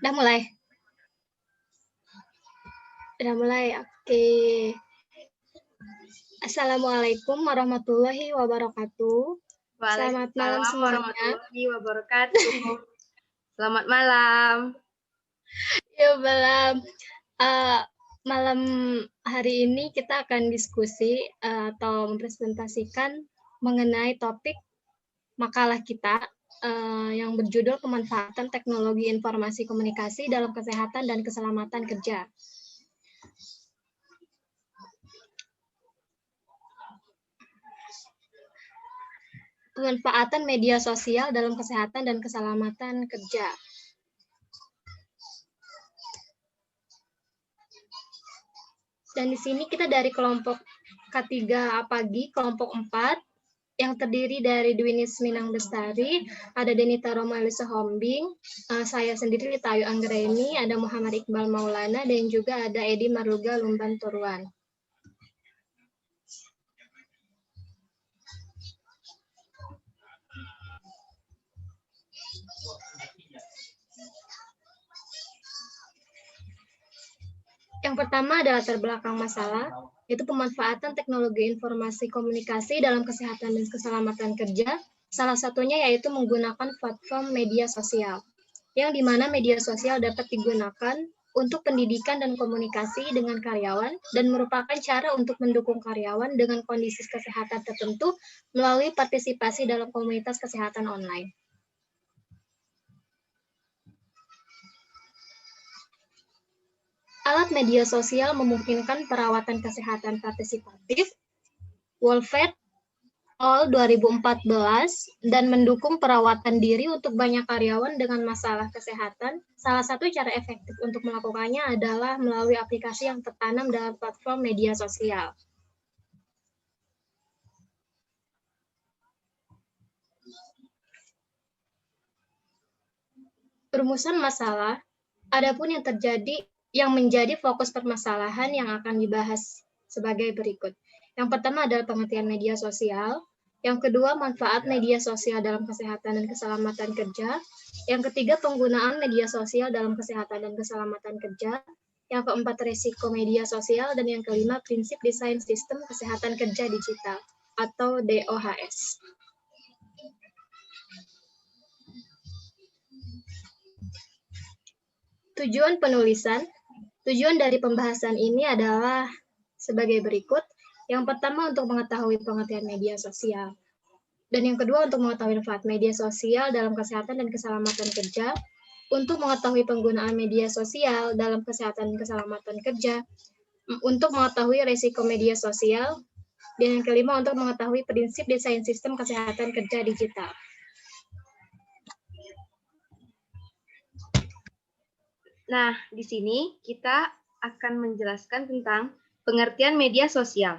Udah mulai? Udah mulai, oke. Assalamualaikum warahmatullahi wabarakatuh. Selamat malam Waalaikumsalam semuanya. warahmatullahi wabarakatuh. Selamat malam. Ya, malam hari ini kita akan diskusi atau mempresentasikan mengenai topik makalah kita yang berjudul Pemanfaatan Teknologi Informasi Komunikasi dalam Kesehatan dan Keselamatan Kerja. Pemanfaatan media sosial dalam kesehatan dan keselamatan kerja. Dan di sini kita dari kelompok K3 Pagi, kelompok 4, yang terdiri dari Dwinis Minang Bestari, ada Denita Roma Elisa Hombing, saya sendiri Rita Ayu Anggraini, ada Muhammad Iqbal Maulana, dan juga ada Edi Marluga Lumban Turuan. Yang pertama adalah latar belakang masalah, yaitu pemanfaatan teknologi informasi komunikasi dalam kesehatan dan keselamatan kerja. Salah satunya yaitu menggunakan platform media sosial, yang dimana media sosial dapat digunakan untuk pendidikan dan komunikasi dengan karyawan dan merupakan cara untuk mendukung karyawan dengan kondisi kesehatan tertentu melalui partisipasi dalam komunitas kesehatan online. Alat media sosial memungkinkan perawatan kesehatan partisipatif, Wolfed All 2014, dan mendukung perawatan diri untuk banyak karyawan dengan masalah kesehatan. Salah satu cara efektif untuk melakukannya adalah melalui aplikasi yang tertanam dalam platform media sosial. Perumusan masalah, adapun yang menjadi fokus permasalahan yang akan dibahas sebagai berikut. Yang pertama adalah pengertian media sosial. Yang kedua, manfaat media sosial dalam kesehatan dan keselamatan kerja. Yang ketiga, penggunaan media sosial dalam kesehatan dan keselamatan kerja. Yang keempat, risiko media sosial. Dan yang kelima, prinsip desain sistem kesehatan kerja digital atau DOHS. Tujuan penulisan. Tujuan dari pembahasan ini adalah sebagai berikut. Yang pertama untuk mengetahui pengertian media sosial. Dan yang kedua untuk mengetahui manfaat media sosial dalam kesehatan dan keselamatan kerja. Untuk mengetahui penggunaan media sosial dalam kesehatan dan keselamatan kerja. Untuk mengetahui risiko media sosial. Dan yang kelima untuk mengetahui prinsip desain sistem kesehatan kerja digital. Nah, di sini kita akan menjelaskan tentang pengertian media sosial.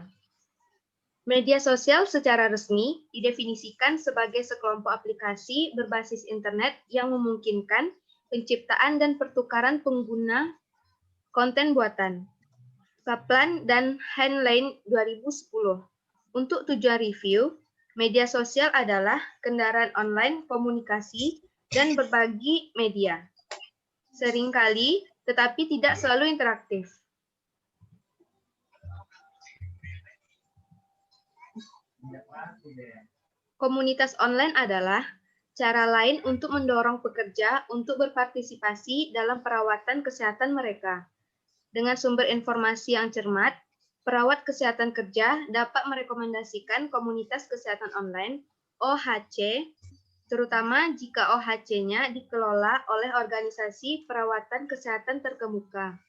Media sosial secara resmi didefinisikan sebagai sekelompok aplikasi berbasis internet yang memungkinkan penciptaan dan pertukaran pengguna konten buatan. Kaplan dan Heinlein 2010. Untuk tujuan review, media sosial adalah kendaraan online komunikasi dan berbagi media. Seringkali, tetapi tidak selalu interaktif. Komunitas online adalah cara lain untuk mendorong pekerja untuk berpartisipasi dalam perawatan kesehatan mereka. Dengan sumber informasi yang cermat, perawat kesehatan kerja dapat merekomendasikan komunitas kesehatan online (OHC), terutama jika OHC-nya dikelola oleh organisasi perawatan kesehatan terkemuka.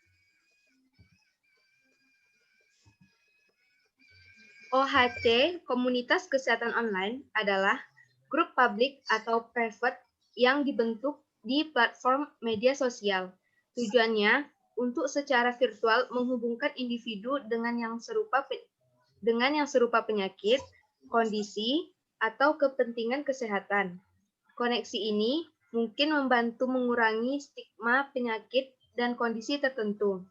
OHC, komunitas kesehatan online, adalah grup publik atau private yang dibentuk di platform media sosial. Tujuannya untuk secara virtual menghubungkan individu dengan yang serupa penyakit, kondisi, atau kepentingan kesehatan. Koneksi ini mungkin membantu mengurangi stigma penyakit dan kondisi tertentu.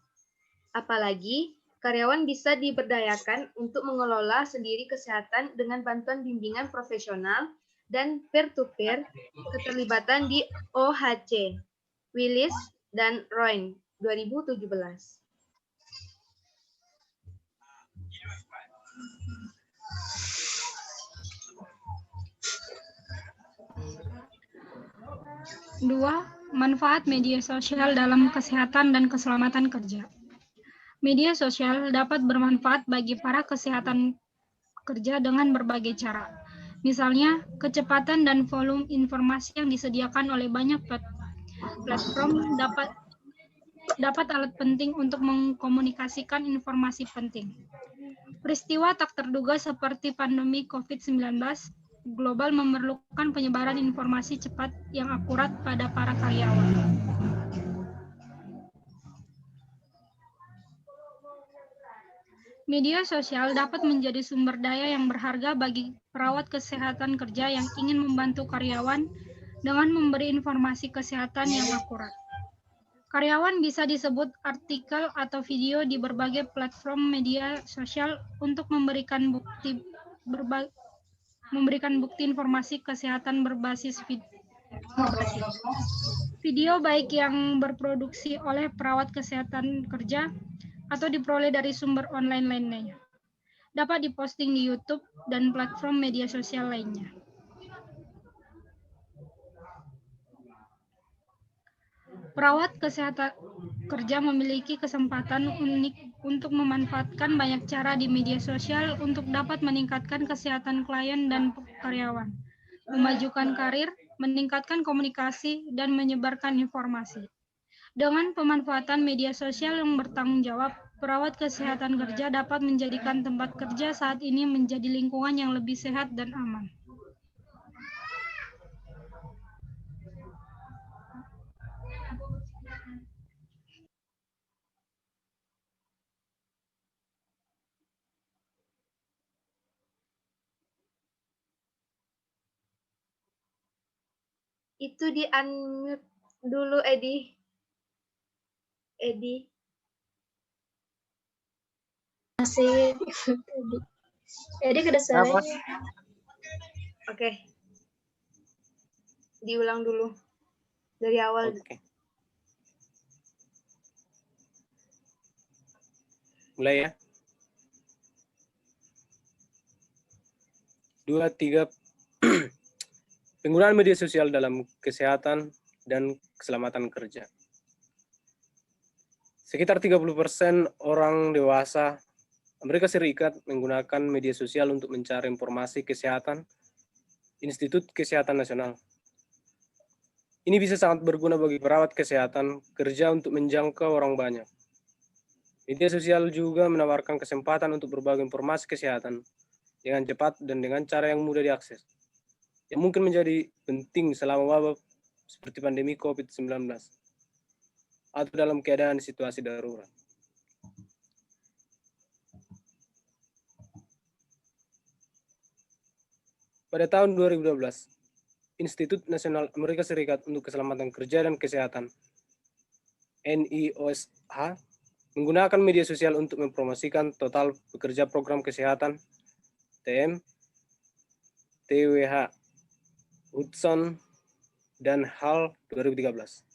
Apalagi, karyawan bisa diberdayakan untuk mengelola sendiri kesehatan dengan bantuan bimbingan profesional dan peer-to-peer keterlibatan di OHC. Willis dan Roin 2017. Dua, manfaat media sosial dalam kesehatan dan keselamatan kerja. Media sosial dapat bermanfaat bagi para kesehatan kerja dengan berbagai cara. Misalnya, kecepatan dan volume informasi yang disediakan oleh banyak platform dapat alat penting untuk mengkomunikasikan informasi penting. Peristiwa tak terduga seperti pandemi COVID-19 global memerlukan penyebaran informasi cepat yang akurat pada para karyawan. Media sosial dapat menjadi sumber daya yang berharga bagi perawat kesehatan kerja yang ingin membantu karyawan dengan memberi informasi kesehatan yang akurat. Karyawan bisa disebut artikel atau video di berbagai platform media sosial untuk memberikan bukti informasi kesehatan berbasis video baik yang berproduksi oleh perawat kesehatan kerja atau diperoleh dari sumber online lainnya. Dapat diposting di YouTube dan platform media sosial lainnya. Perawat kesehatan kerja memiliki kesempatan unik untuk memanfaatkan banyak cara di media sosial untuk dapat meningkatkan kesehatan klien dan karyawan, memajukan karir, meningkatkan komunikasi, dan menyebarkan informasi. Dengan pemanfaatan media sosial yang bertanggung jawab, perawat kesehatan kerja dapat menjadikan tempat kerja saat ini menjadi lingkungan yang lebih sehat dan aman. Itu di-unmute dulu, Edi. Masih Edi kedengarannya. Oke. Diulang dulu. Dari awal. Oke. Mulai ya. 2, 3. Penggunaan media sosial dalam kesehatan dan keselamatan kerja. Sekitar 30% orang dewasa Amerika Serikat menggunakan media sosial untuk mencari informasi kesehatan Institut Kesehatan Nasional. Ini bisa sangat berguna bagi perawat kesehatan kerja untuk menjangkau orang banyak. Media sosial juga menawarkan kesempatan untuk berbagi informasi kesehatan dengan cepat dan dengan cara yang mudah diakses, yang mungkin menjadi penting selama wabah seperti pandemi COVID-19 atau dalam keadaan situasi darurat. Pada tahun 2012, Institut Nasional Amerika Serikat untuk Keselamatan Kerja dan Kesehatan NIOSH menggunakan media sosial untuk mempromosikan total pekerja program kesehatan TM, TWH, Hudson, dan HAL 2013.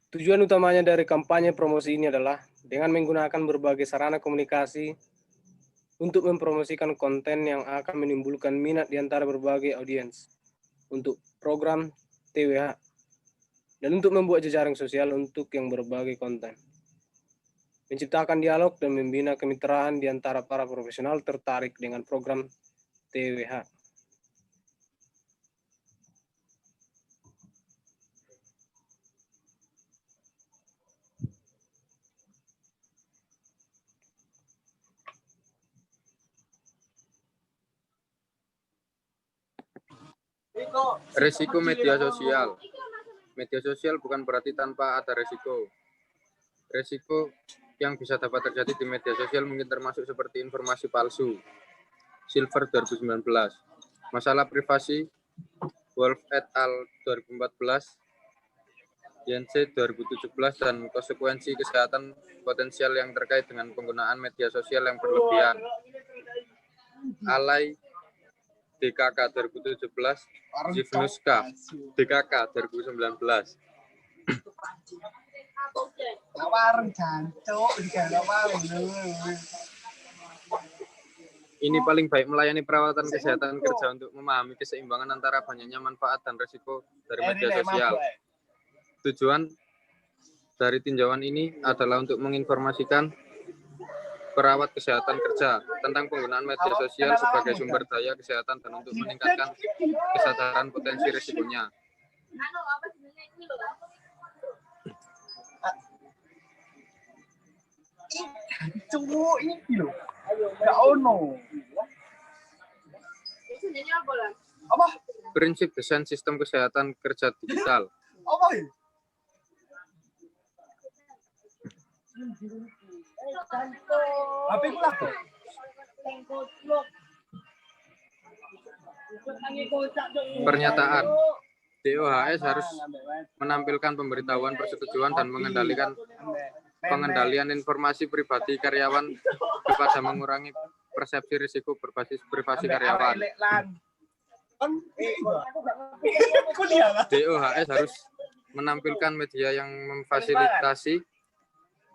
Tujuan utamanya dari kampanye promosi ini adalah dengan menggunakan berbagai sarana komunikasi untuk mempromosikan konten yang akan menimbulkan minat di antara berbagai audiens untuk program TWH dan untuk membuat jejaring sosial untuk yang berbagai konten. Menciptakan dialog dan membina kemitraan di antara para profesional tertarik dengan program TWH. Resiko media sosial. Media sosial bukan berarti tanpa ada resiko. Resiko yang bisa dapat terjadi di media sosial mungkin termasuk seperti informasi palsu. Silver 2019. Masalah privasi Wolf et al. 2014. YNC 2017 dan konsekuensi kesehatan potensial yang terkait dengan penggunaan media sosial yang berlebihan. Alay DKK 2017, Jivnuska DKK 2019. Ini paling baik melayani perawatan kesehatan kerja untuk memahami keseimbangan antara banyaknya manfaat dan risiko dari media sosial. Tujuan dari tinjauan ini adalah untuk menginformasikan perawat kesehatan kerja tentang penggunaan media sosial sebagai sumber daya kesehatan dan untuk meningkatkan kesadaran potensi risikonya. Prinsip desain sistem kesehatan kerja digital. Pernyataan. DOHS harus menampilkan pemberitahuan persetujuan dan pengendalian informasi pribadi karyawan kepada mengurangi persepsi risiko berbasis privasi karyawan. DOHS harus menampilkan media yang memfasilitasi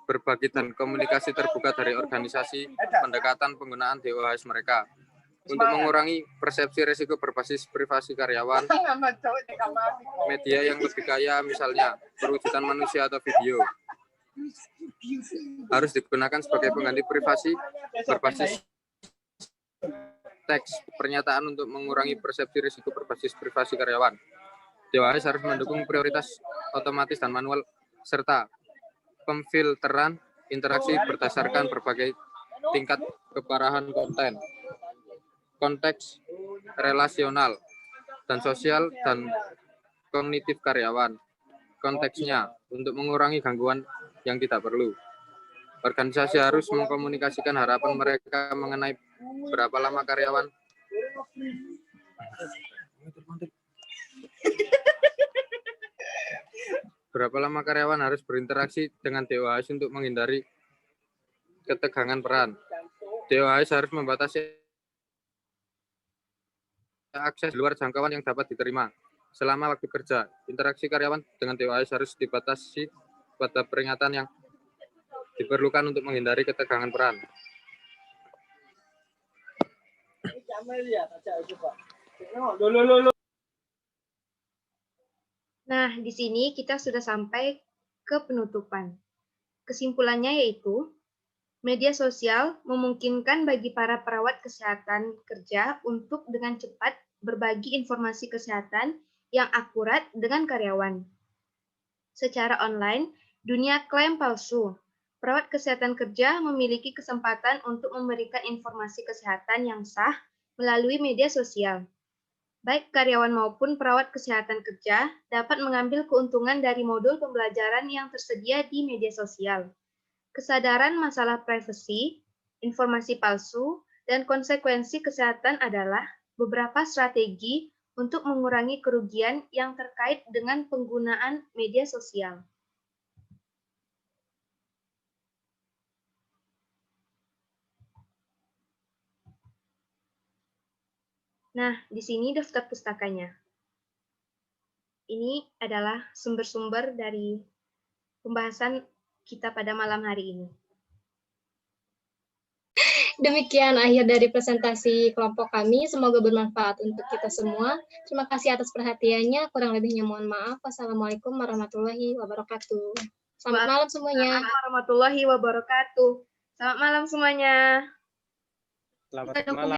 berbagi dan komunikasi terbuka dari organisasi pendekatan penggunaan DOHS mereka untuk mengurangi persepsi risiko berbasis privasi karyawan. Media yang lebih kaya, misalnya perwujudan manusia atau video, harus digunakan sebagai pengganti privasi berbasis teks pernyataan untuk mengurangi persepsi risiko berbasis privasi karyawan. DOHS harus mendukung prioritas otomatis dan manual serta pemfilteran interaksi berdasarkan berbagai tingkat keparahan konten, konteks relasional dan sosial dan kognitif karyawan. Konteksnya untuk mengurangi gangguan yang tidak perlu. Organisasi harus mengkomunikasikan harapan mereka mengenai berapa lama karyawan harus berinteraksi dengan DOHS untuk menghindari ketegangan peran. DOHS harus membatasi akses di luar jangkauan yang dapat diterima. Selama waktu kerja, interaksi karyawan dengan DOHS harus dibatasi pada peringatan yang diperlukan untuk menghindari ketegangan peran. Nah, di sini kita sudah sampai ke penutupan. Kesimpulannya yaitu, media sosial memungkinkan bagi para perawat kesehatan kerja untuk dengan cepat berbagi informasi kesehatan yang akurat dengan karyawan. Secara online, dunia klaim palsu. Perawat kesehatan kerja memiliki kesempatan untuk memberikan informasi kesehatan yang sah melalui media sosial. Baik karyawan maupun perawat kesehatan kerja dapat mengambil keuntungan dari modul pembelajaran yang tersedia di media sosial. Kesadaran masalah privasi, informasi palsu, dan konsekuensi kesehatan adalah beberapa strategi untuk mengurangi kerugian yang terkait dengan penggunaan media sosial. Nah, di sini daftar pustakanya. Ini adalah sumber-sumber dari pembahasan kita pada malam hari ini. Demikian akhir dari presentasi kelompok kami. Semoga bermanfaat untuk kita semua. Terima kasih atas perhatiannya. Kurang lebihnya mohon maaf. Wassalamualaikum warahmatullahi wabarakatuh. Selamat malam semuanya. Waalaikumsalam warahmatullahi wabarakatuh. Selamat malam semuanya. Selamat malam.